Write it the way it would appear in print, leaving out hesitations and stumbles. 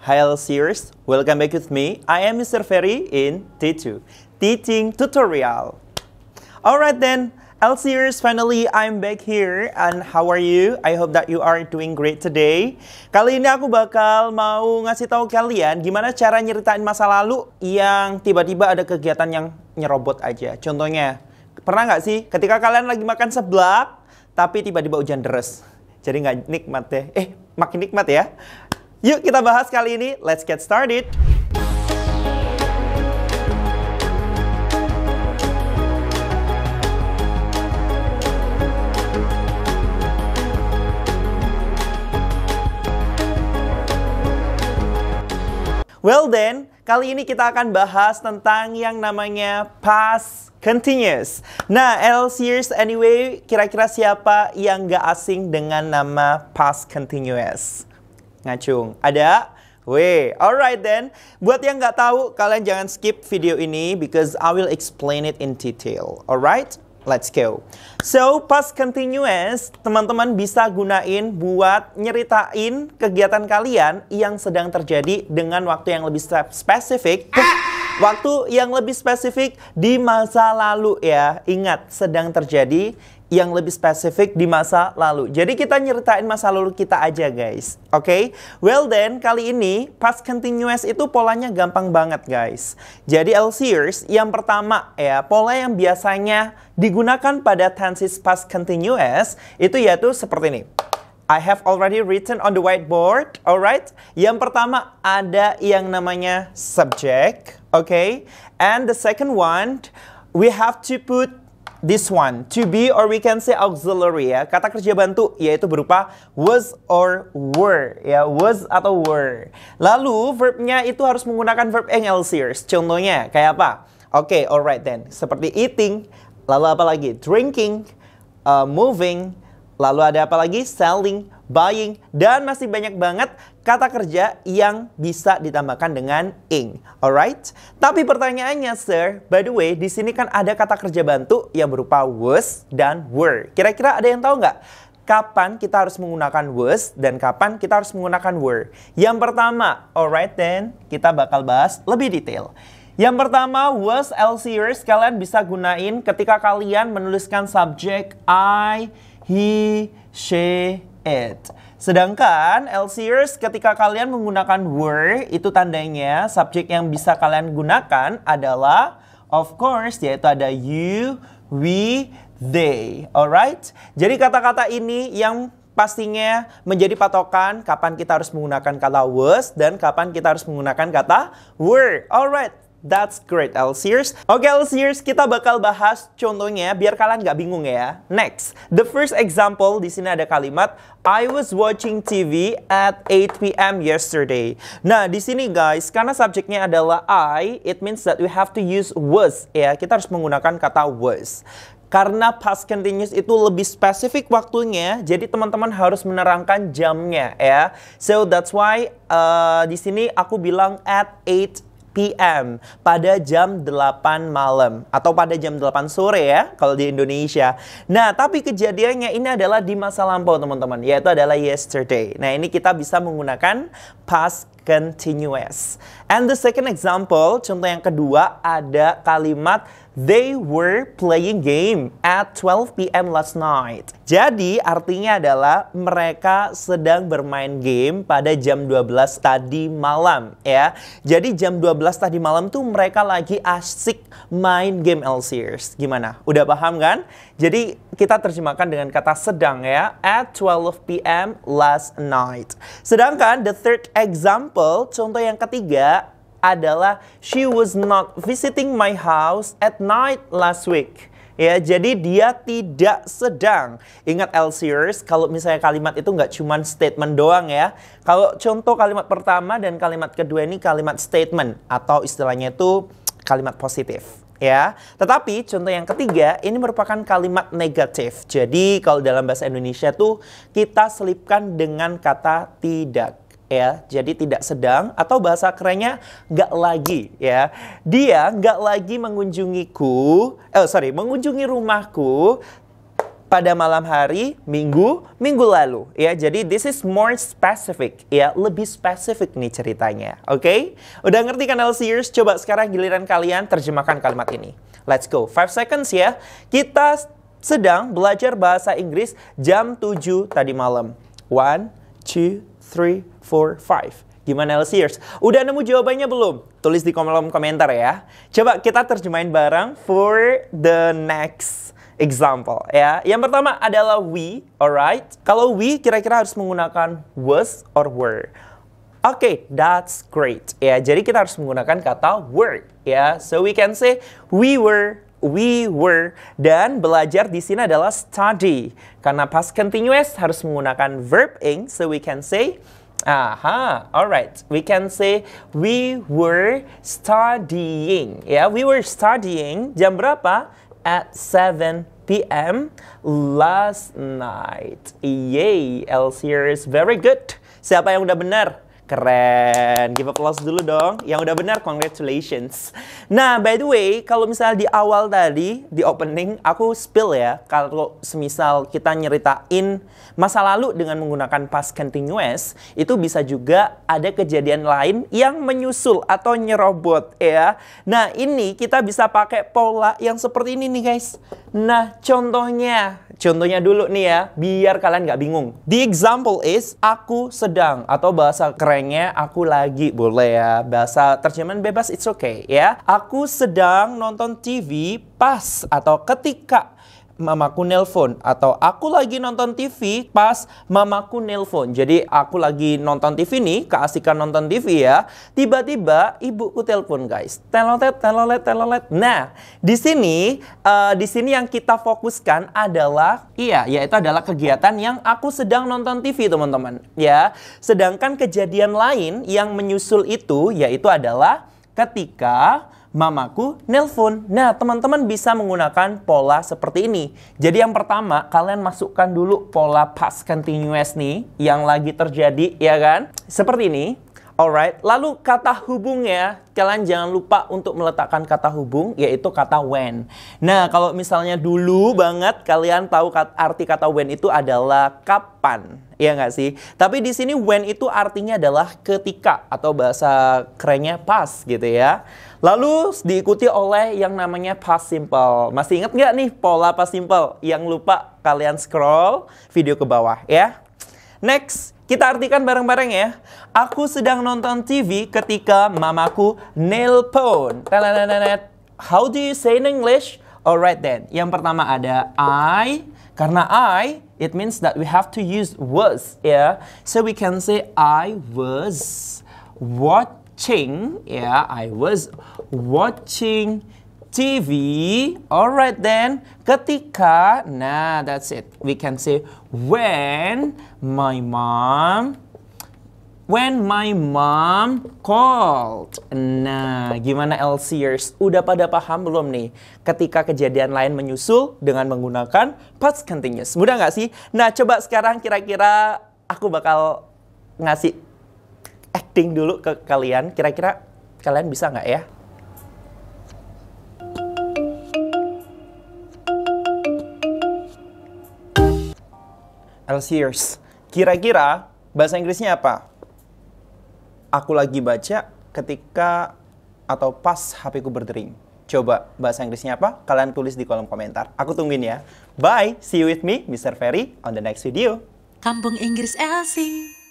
Hi Elsiers, welcome back with me. I am Mr. Ferry in T2, Teaching Tutorial. Alright then, Elsiers, finally I'm back here and how are you? I hope that you are doing great today. Kali ini aku bakal mau ngasih tahu kalian gimana cara nyeritain masa lalu yang tiba-tiba ada kegiatan yang nyerobot aja. Contohnya, pernah nggak sih ketika kalian lagi makan seblak tapi tiba-tiba hujan deras? Jadi nggak nikmat deh. Makin nikmat ya. Yuk kita bahas kali ini, let's get started. Well then, kali ini kita akan bahas tentang yang namanya past continuous. Nah, Elsiers anyway, kira-kira siapa yang nggak asing dengan nama past continuous? Ngacung. Ada? Weh, alright then. Buat yang nggak tahu, kalian jangan skip video ini because I will explain it in detail. Alright? Let's go. So, past continuous, teman-teman bisa gunain buat nyeritain kegiatan kalian yang sedang terjadi dengan waktu yang lebih spesifik. Waktu yang lebih spesifik di masa lalu ya. Ingat, sedang terjadi yang lebih spesifik di masa lalu. Jadi kita nyeritain masa lalu kita aja guys. Oke? Well then, kali ini past continuous itu polanya gampang banget guys. Jadi Elsiers, yang pertama ya, pola yang biasanya digunakan pada tenses past continuous itu yaitu seperti ini. I have already written on the whiteboard, alright? Yang pertama ada yang namanya subject, okay? And the second one, we have to put this one, to be or we can say auxiliary ya. Kata kerja bantu yaitu berupa was or were ya, was atau were. Lalu verbnya itu harus menggunakan verb ing Elsiers. Contohnya kayak apa? Oke, alright then. Seperti eating, lalu apa lagi? Drinking, moving, lalu ada apa lagi? Selling, buying, dan masih banyak banget kata kerja yang bisa ditambahkan dengan ing. Alright? Tapi pertanyaannya, sir, by the way, di sini kan ada kata kerja bantu yang berupa was dan were. Kira-kira ada yang tahu nggak? Kapan kita harus menggunakan was dan kapan kita harus menggunakan were? Yang pertama, alright then, kita bakal bahas lebih detail. Yang pertama, was Elsiers kalian bisa gunain ketika kalian menuliskan subjek I, he, she, it. Sedangkan Elsiers ketika kalian menggunakan were, itu tandanya subjek yang bisa kalian gunakan adalah of course yaitu ada you, we, they. Alright? Jadi kata-kata ini yang pastinya menjadi patokan kapan kita harus menggunakan kata was dan kapan kita harus menggunakan kata were. Alright. That's great, Elsiers. Oke, Elsiers, kita bakal bahas contohnya biar kalian nggak bingung ya. Next, the first example di sini ada kalimat I was watching TV at 8 p.m. yesterday. Nah, di sini guys, karena subjeknya adalah I, it means that we have to use was ya. Kita harus menggunakan kata was. Karena past continuous itu lebih spesifik waktunya, jadi teman-teman harus menerangkan jamnya ya. So that's why di sini aku bilang at 8 p.m. pada jam 8 malam atau pada jam 8 sore ya kalau di Indonesia. Nah, tapi kejadiannya ini adalah di masa lampau teman-teman, yaitu adalah yesterday. Nah, ini kita bisa menggunakan past continuous. And the second example, contoh yang kedua ada kalimat they were playing game at 12 p.m. last night. Jadi artinya adalah mereka sedang bermain game pada jam 12 tadi malam ya. Jadi jam 12 tadi malam tuh mereka lagi asik main game Elsiers. Gimana? Udah paham kan? Jadi kita terjemahkan dengan kata sedang ya. At 12 p.m. last night. Sedangkan the third example, contoh yang ketiga adalah she was not visiting my house at night last week. Ya, jadi dia tidak sedang. Ingat Elsiers, kalau misalnya kalimat itu nggak cuma statement doang ya. Kalau contoh kalimat pertama dan kalimat kedua ini kalimat statement atau istilahnya itu kalimat positif. Ya, tetapi contoh yang ketiga ini merupakan kalimat negatif. Jadi kalau dalam bahasa Indonesia tuh kita selipkan dengan kata tidak. Ya, jadi tidak sedang atau bahasa kerennya nggak lagi ya. Dia nggak lagi mengunjungi rumahku pada malam hari, minggu lalu. Ya, jadi this is more specific. Ya, lebih spesifik nih ceritanya. Oke? Udah ngerti kan LCers? Coba sekarang giliran kalian terjemahkan kalimat ini. Let's go. 5 seconds ya. Kita sedang belajar bahasa Inggris jam 7 tadi malam. 1, 2, 3, 4, 5. Gimana LCers? Udah nemu jawabannya belum? Tulis di kolom komentar ya. Coba kita terjemahin bareng for the next example ya. Yang pertama adalah we, alright? Kalau we kira-kira harus menggunakan was or were. Oke, that's great. Ya, jadi kita harus menggunakan kata were ya. So we can say we were, dan belajar di sini adalah study. Karena past continuous harus menggunakan verb ing, so we can say alright. We can say we were studying. Ya, we were studying jam berapa? At 7 p.m. last night. Yay, LCers, very good. Siapa yang udah benar? Keren, give applause dulu dong. Yang udah benar, congratulations. Nah, by the way, kalau misalnya di awal tadi, di opening, aku spill ya. Kalau semisal kita nyeritain masa lalu dengan menggunakan past continuous, itu bisa juga ada kejadian lain yang menyusul atau nyerobot ya. Nah, ini kita bisa pakai pola yang seperti ini nih guys. Nah, contohnya dulu nih ya, biar kalian nggak bingung. The example is, aku sedang, atau bahasa kerennya, aku lagi, boleh ya. Bahasa terjemahan bebas, it's okay ya. Aku sedang nonton TV pas atau ketika mamaku nelpon, atau aku lagi nonton TV pas mamaku nelpon. Jadi aku lagi nonton TV nih, keasikan nonton TV ya. Tiba-tiba ibuku telepon guys. Telolet. Nah, di sini yang kita fokuskan adalah yaitu adalah kegiatan yang aku sedang nonton TV, teman-teman. Ya. Sedangkan kejadian lain yang menyusul itu yaitu adalah ketika mamaku nelpon. Nah, teman-teman bisa menggunakan pola seperti ini. Jadi yang pertama, kalian masukkan dulu pola past continuous nih, yang lagi terjadi, ya kan? Seperti ini. Alright, lalu kata hubungnya, kalian jangan lupa untuk meletakkan kata hubung, yaitu kata when. Nah, kalau misalnya dulu banget, kalian tahu arti kata when itu adalah kapan, ya nggak sih? Tapi di sini when itu artinya adalah ketika, atau bahasa kerennya pas gitu ya. Lalu diikuti oleh yang namanya past simple. Masih ingat nggak nih pola past simple? Yang lupa, kalian scroll video ke bawah ya. Next, kita artikan bareng-bareng ya. Aku sedang nonton TV ketika mamaku nelpon. How do you say in English? Alright then. Yang pertama ada I. Karena I, it means that we have to use was ya. So we can say I was watching. Ya, I was watching TV. Alright then. Ketika, nah that's it. We can say when my mom called. Nah, gimana LCers? Udah pada paham belum nih? Ketika kejadian lain menyusul dengan menggunakan past continuous. Mudah nggak sih? Nah, coba sekarang kira-kira aku bakal ngasih acting dulu ke kalian. Kira-kira kalian bisa nggak ya? LCers, kira-kira bahasa Inggrisnya apa? Aku lagi baca ketika atau pas HP ku berdering. Coba bahasa Inggrisnya apa? Kalian tulis di kolom komentar. Aku tungguin ya. Bye, see you with me, Mr. Ferry, on the next video. Kampung Inggris Elsie.